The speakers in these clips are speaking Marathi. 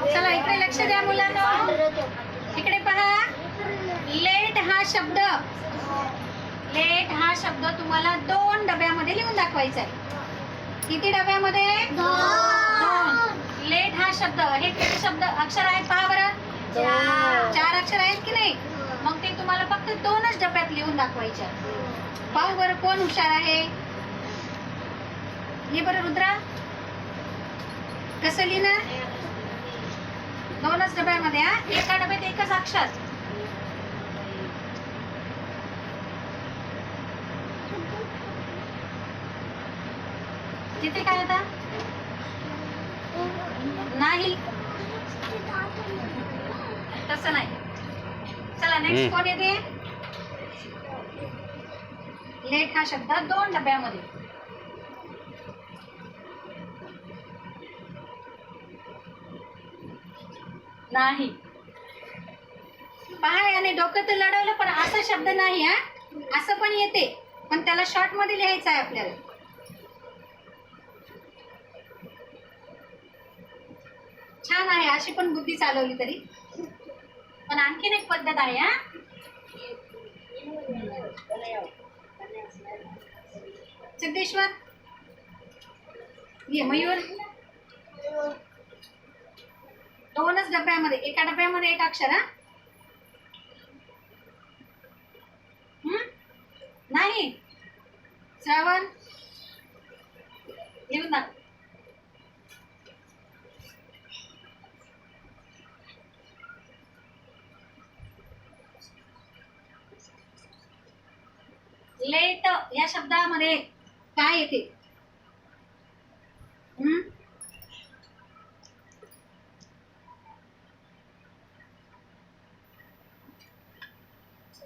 चला इकडे लक्ष द्या मुलांनो, इकडे पहा. लेट हा शब्द तुम्हाला 2 डब्यामध्ये लिहून दाखवायचा आहे. किती डब्यामध्ये? 2. लेट हा शब्द, हे किती शब्द अक्षर आहेत पहा बरं. 4 अक्षर आहेत की नाही? मग ते तुम्हाला फक्त 2च डब्यात लिहून दाखवायचे. पाहू बरं कोण हुशार आहे. ये बरं रुद्रा, कसं लिहिणार? 2च डब्यामध्ये. हा, एका डब्यात एकच अक्षर. तिथे काय आता? नाही, तसं नाही. चला नेक्स्ट कोण येते? लेट हा शब्द 2 डब्यामध्ये. नाही. पहा याने डोकं तर लढवलं, पण असा शब्द नाही. हा, असं पण येते, पण त्याला शॉर्ट मध्ये लिहायचं आहे आपल्याला. छान आहे, अशी पण बुद्धी चालवली तरी. पण आणखीन एक पद्धत आहे. हा, सिद्धेश्वर ये, मयूर. 2च डब्यामध्ये, एका डब्यामध्ये एक अक्षर. हा, नाही. श्रावण लिहून दाख. लेट या शब्दामध्ये काय येते?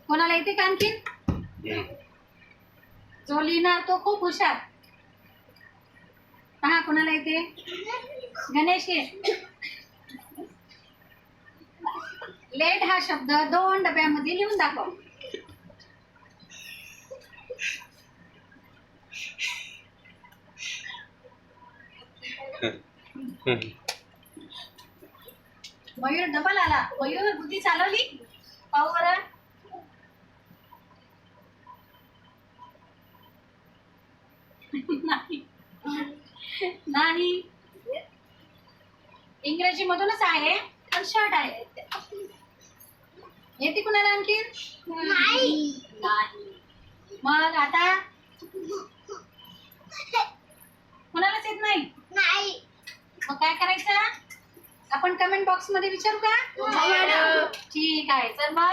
कोणाला येते का आणखीन? जो लिहिणार तो खूप हुशार. पहा कोणाला येते? गणेश ये. लेट हा शब्द 2 डब्यामध्ये लिहून दाखव. मयूर डबल आला. मयूर बुद्धी चालवली. पाहू बरं. नाही, इंग्रजी मधूनच आहे, पण शॉर्ट आहे. येते कुणाला आणखी? नाही. मग आता कुणालाच येत नाही? नाही. मग काय करायचं? आपण कमेंट बॉक्स मध्ये विचारू का? ठीक आहे. तर मग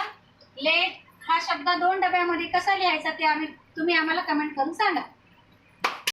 लेट हा शब्द 2 डब्यामध्ये कसा लिहायचा ते तुम्ही आम्हाला कमेंट करून सांगा.